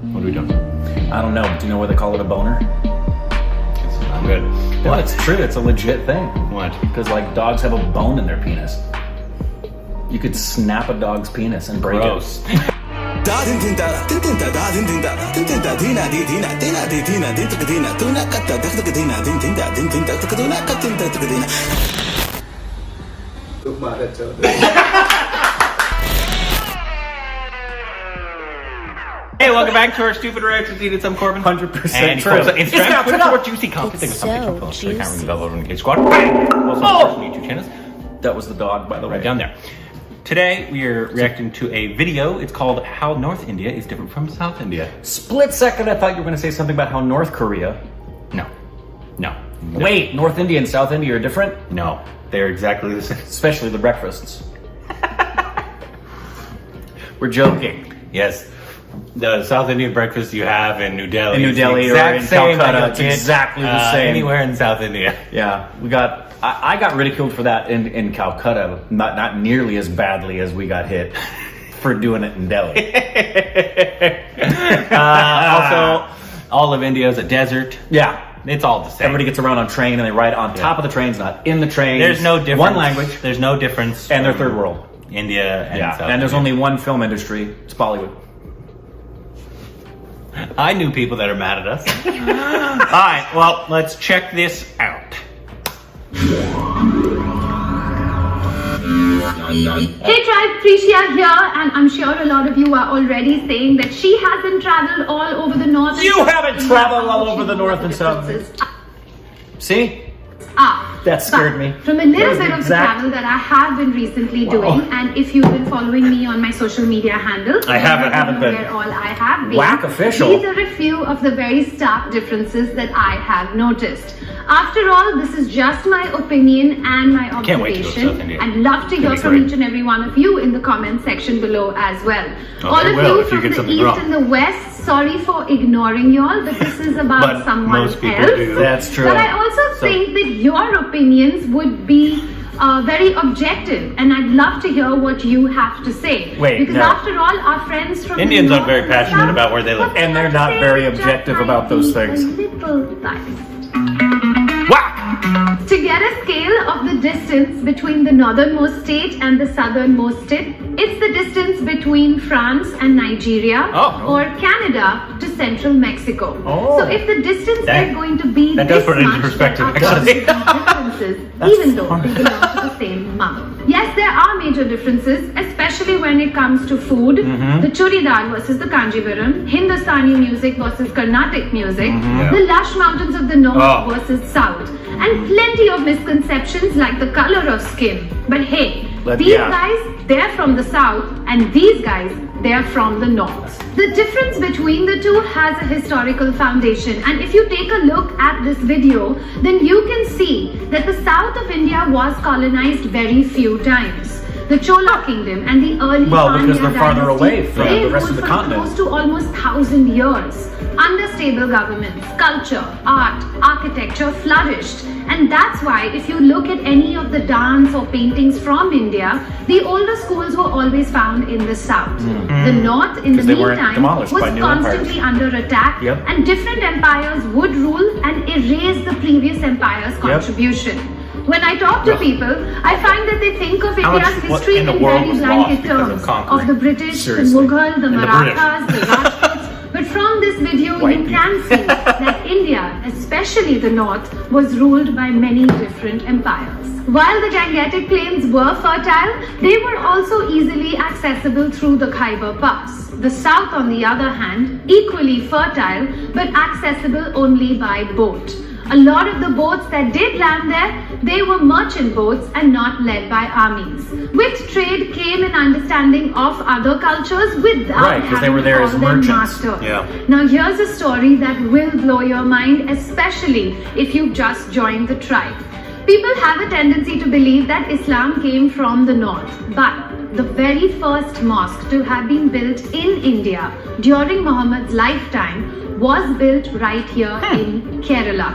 What are we doing? I don't know. Do you know why they call it a boner? It's not good. Well, it's true. It's a legit thing. What? Because like dogs have a bone in their penis. You could snap a dog's penis and break Gross. it. Hey, welcome back to our stupid reactions. Eat it, some Corbin. 100% And true. folks on It's Instagram, not Twitter, true. what juicy content. It's Something so from so I can't juicy. remember over in Cage Squad. Also, on YouTube channels That was the dog, by the way. right down there. Today we are reacting to a video. It's called "How North India is Different from South India." Split second, I thought you were going to say something about how North Korea. No. Wait, North India and South India are different? No, they're exactly the same. Especially the breakfasts. We're joking. Yes. The South Indian breakfast you have in New Delhi. In New is the Delhi or exact in same Calcutta, like it's you'll get, exactly the same. Anywhere in South India. Yeah, I got ridiculed for that in Calcutta, not nearly as badly as we got hit for doing it in Delhi. Also, all of India is a desert. Yeah. It's all the same. Everybody gets around on train and they ride on top of the trains, not in the train. There's no difference. One language. There's no difference. And they're from third world. India and Yeah, South and there's India. only one film industry. It's Bollywood. I knew people that are mad at us. Alright, well, let's check this out. Hey Tribe, Tricia here, and I'm sure a lot of you are already saying that she hasn't traveled all over the north and You south. haven't traveled all over the north and south. Differences See? are. That scared But me. From a That little was bit the of the exact- travel that I have been recently Wow. doing, and if you've been following me on my social media handles, I haven't you know been. where all I have been. Whack official. These are a few of the very stark differences that I have noticed. After all, this is just my opinion and my Can't wait to go to observation. South India. I'd love to hear be from great. each and every one of you in the comment section below as well. Oh, All they of will you if you from get the something east wrong. and the west, sorry for ignoring y'all, but this is about But someone most people else. do. That's true. But I also So- think that your opinions would be very objective, and I'd love to hear what you have to say. Wait, because no. after all, our friends from Indians the aren't very north and the passionate south, about where they live. what And they're have not to say very just objective might about those be things. A little biased. Whack! To get a scale of the distance between the northernmost state and the southernmost state, it's the distance between France and Nigeria Oh. or Canada to central Mexico. Oh. So if the distance That- is going to be that does this put it into much, perspective, there are actually. differences, That's even though funny. they belong to the same mother. Yes, there are major differences, especially when it comes to food. Mm-hmm. The churidar versus the kanjivaram, Hindustani music versus Carnatic music, the lush mountains of the north Oh. versus south, and plenty of misconceptions like the color of skin. But hey, these yeah. guys, they're from the south, and these guys, they're from the north. The difference between the two has a historical foundation, and if you take a look at this video, then you can see that the south of India was colonized very few times. The Chola kingdom and the early Well, because Pandya they're farther dynasty, away from they the rest ruled of the for continent. close to almost 1,000 years. Under stable governments, culture, art, architecture flourished. And that's why if you look at any of the dance or paintings from India, the older schools were always found in the south. The north, in the 'Cause they weren't meantime, demolished was by new constantly under attack, Yep. and different empires would rule and erase the previous empire's contribution. When I talk to people, I find that they think of How much India's history in in the world very was blanket lost because of terms conquering? of the British, Seriously. the Mughal, the And the British. Marathas, the Rajputs. But from this video, White you can see that India, especially the north, was ruled by many different empires. While the Gangetic Plains were fertile, they were also easily accessible through the Khyber Pass. The south, on the other hand, equally fertile but accessible only by boat. A lot of the boats that did land there, they were merchant boats and not led by armies. With trade came an understanding of other cultures without Right, 'cause they having were to there call as them merchants. master. Yeah. Now here's a story that will blow your mind, especially if you've just joined the tribe. People have a tendency to believe that Islam came from the north, but the very first mosque to have been built in India during Muhammad's lifetime was built right here in Kerala.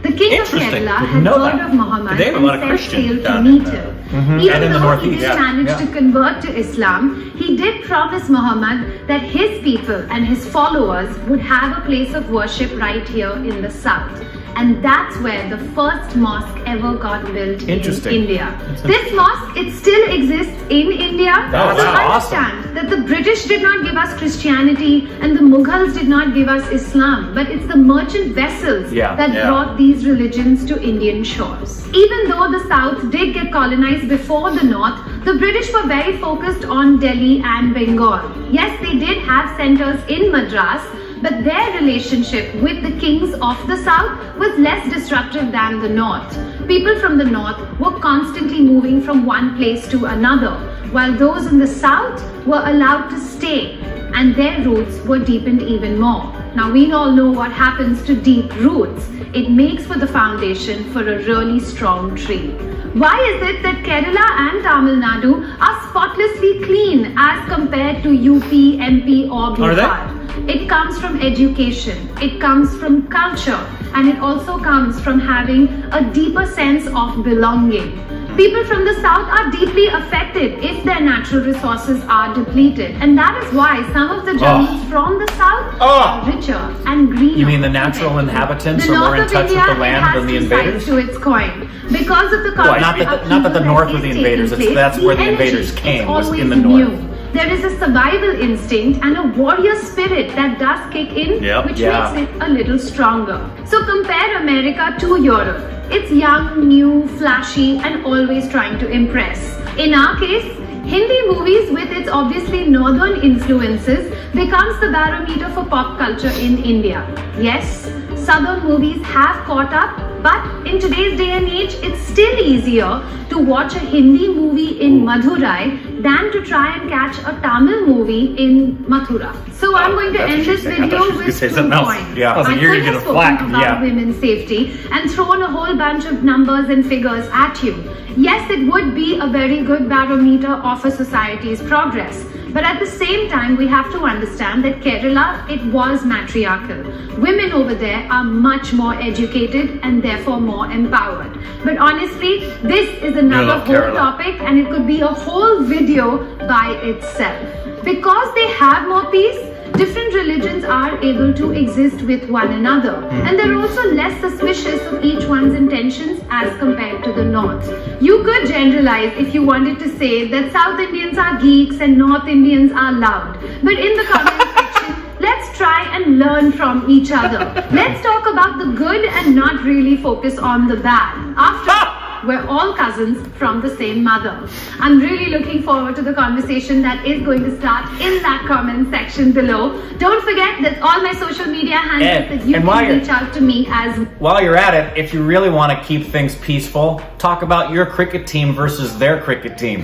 The king of Interesting. Kerala Didn't had know heard that. of Muhammad They have a lot of and set Christians sail to down meet in, him. Even And in the though he Northeast, didn't yeah, manage yeah. to convert to Islam, he did promise Muhammad that his people and his followers would have a place of worship right here in the south. And that's where the first mosque ever got built in Interesting. India. This mosque, it still exists in India. That's So awesome. understand that the British did not give us Christianity and the Mughals did not give us Islam, but it's the merchant vessels that brought these religions to Indian shores. Even though the south did get colonized before the north, the British were very focused on Delhi and Bengal. Yes, they did have centers in Madras, but their relationship with the kings of the south was less destructive than the north. People from the north were constantly moving from one place to another, while those in the south were allowed to stay, and their roots were deepened even more. Now we all know what happens to deep roots. It makes for the foundation for a really strong tree. Why is it that Kerala and Tamil Nadu are spotlessly clean as compared to UP, MP or Bihar? It comes from education, it comes from culture, and it also comes from having a deeper sense of belonging. People from the south are deeply affected if their natural resources are depleted, and that is why some of the jungles from the south are richer and greener. You mean the natural inhabitants The are more north in of touch India, with the land it has than the two sides invaders? to its coin. Because of the Well, not that the north were the invaders, that's where the invaders came, was in the north. There is a survival instinct and a warrior spirit that does kick in, which makes it a little stronger. So compare America to Europe. It's young, new, flashy, and always trying to impress. In our case, Hindi movies with its obviously northern influences becomes the barometer for pop culture in India. Yes, southern movies have caught up, but in today's day and age, it's still easier to watch a Hindi movie in Madurai than to try and catch a Tamil movie in Mathura. So I'm going to end this video with 2 points. Yeah, I was like, I you're could gonna have get a flack. spoken about women's safety and thrown a whole bunch of numbers and figures at you. Yes, it would be a very good barometer of a society's progress. But at the same time, we have to understand that Kerala, it was matriarchal. Women over there are much more educated and therefore more empowered. But honestly, this is another whole topic and it could be a whole video by itself. Because they have more peace, different religions are able to exist with one another, and they're also less suspicious of each one's intentions as compared to the north. You could generalize if you wanted to say that South Indians are geeks and North Indians are loud, but in the comment section, let's try and learn from each other. Let's talk about the good and not really focus on the bad. After all, we're all cousins from the same mother. I'm really looking forward to the conversation that is going to start in that comment section below. Don't forget that all my social media handles that you can reach out to me as. While you're at it, if you really want to keep things peaceful, talk about your cricket team versus their cricket team.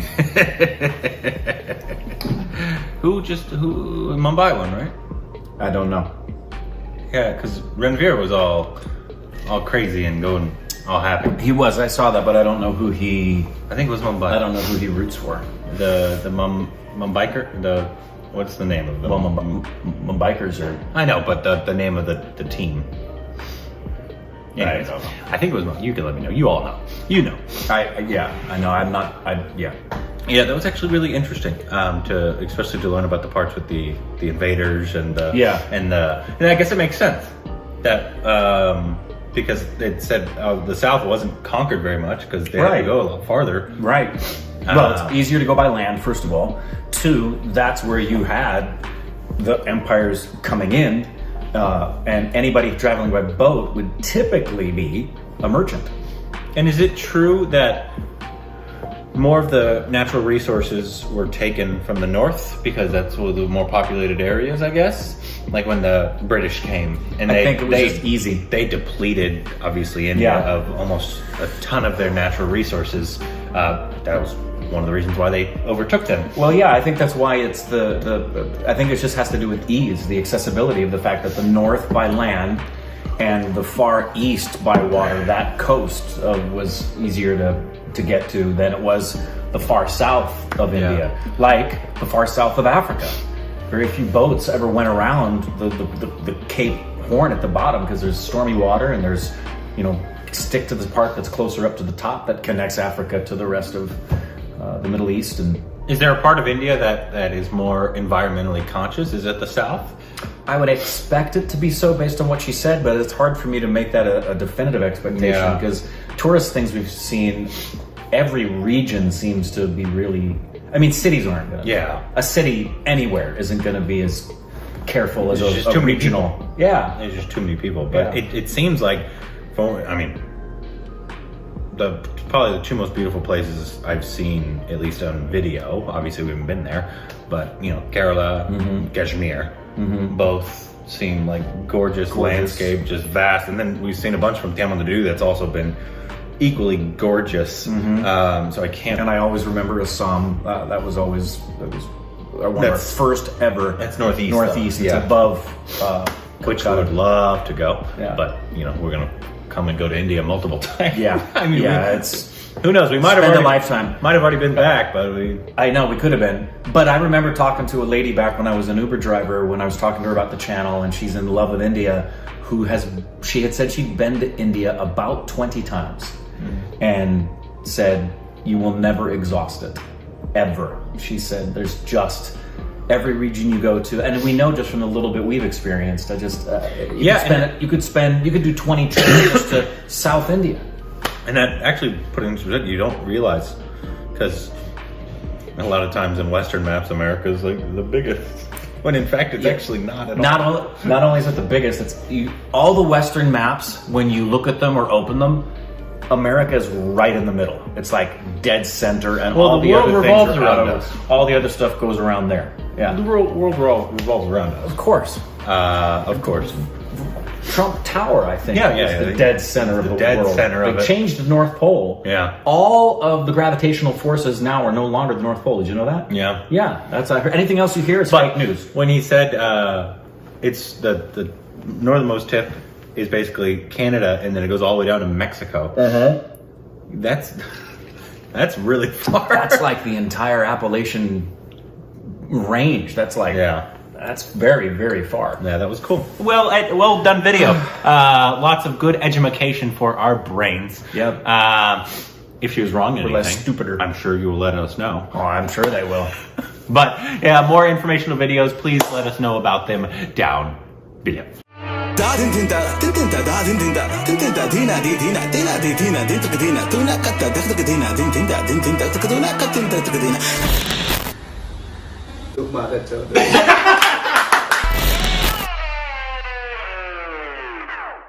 Who Mumbai won, right? I don't know. Yeah, because Ranveer was all crazy and going all happy. He was. I saw that, but I don't know who he. I think it was Mumbai. I don't know who he roots for. The Mumbaiker. What's the name of them? Well, Mumbikers are. I know, but the name of the team. Anyways, I think it was. You can let me know. You all know. You know. I know. I'm not. Yeah, that was actually really interesting. Especially to learn about the parts with the invaders and and I guess it makes sense that because it said the South wasn't conquered very much because they had to go a lot farther. Right. Well, it's easier to go by land, first of all. 2, that's where you had the empires coming in, and anybody traveling by boat would typically be a merchant. And is it true that more of the natural resources were taken from the north because that's one of the more populated areas, I guess? Like when the British came, and I think it was just easy. They depleted, obviously, India of almost a ton of their natural resources. That was one of the reasons why they overtook them. Well, yeah, I think that's why it's I think it just has to do with ease, the accessibility of the fact that the north by land and the far east by water, that coast was easier to get to than it was the far south of India, like the far south of Africa. Very few boats ever went around the Cape Horn at the bottom because there's stormy water and there's stick to the part that's closer up to the top that connects Africa to the rest of the Middle East. And is there a part of India that is more environmentally conscious? Is it the south? I would expect it to be so based on what she said, but it's hard for me to make that a definitive expectation because tourist things we've seen, every region seems to be really, I mean, cities aren't going to. Yeah. A city anywhere isn't going to be as careful as There's just a too many regional. people. Yeah. There's just too many people. But it seems like, I mean, probably the two most beautiful places I've seen, at least on video. Obviously, we haven't been there, but Kerala, Kashmir, both seem like gorgeous landscape, just vast. And then we've seen a bunch from Tamil Nadu that's also been equally gorgeous. So I can't. And I always remember Assam. That was one of our first ever. That's northeast. Northeast. Though. It's above. Which I would love to go. Yeah. But we're gonna come and go to India multiple times. Yeah. I mean, it's. Who knows? We might have Spend a lifetime. Might have already been back, but I know we could have been. But I remember talking to a lady back when I was an Uber driver when I was talking to her about the channel, and she's in love with India. She had said she'd been to India about 20 times, and said you will never exhaust it, ever. She said there's just every region you go to, and we know just from the little bit we've experienced. You could do 20 trips to South India. And that actually put into perspective, you don't realize, because a lot of times in Western maps, America is like the biggest, when in fact it's actually not at all. Not only is it the biggest, all the Western maps, when you look at them or open them, America is right in the middle. It's like dead center, and all the other things are out of us. All the other stuff goes around there. Yeah, The world revolves around us. of course. Trump Tower, I think, is the dead center of the world. They changed the North Pole. Yeah. All of the gravitational forces now are no longer the North Pole. Did you know that? Yeah. Yeah, that's I heard. Anything else you hear is fake news. When he said it's the northernmost tip is basically Canada, and then it goes all the way down to Mexico. That's really far. That's like the entire Appalachian range. That's like that's very, very far. Yeah, that was cool. Well done video. Lots of good edumacation for our brains. Yep. If she was wrong in anything, less stupider. I'm sure you will let us know. Oh, I'm sure they will. But yeah, more informational videos, please let us know about them down below. Look,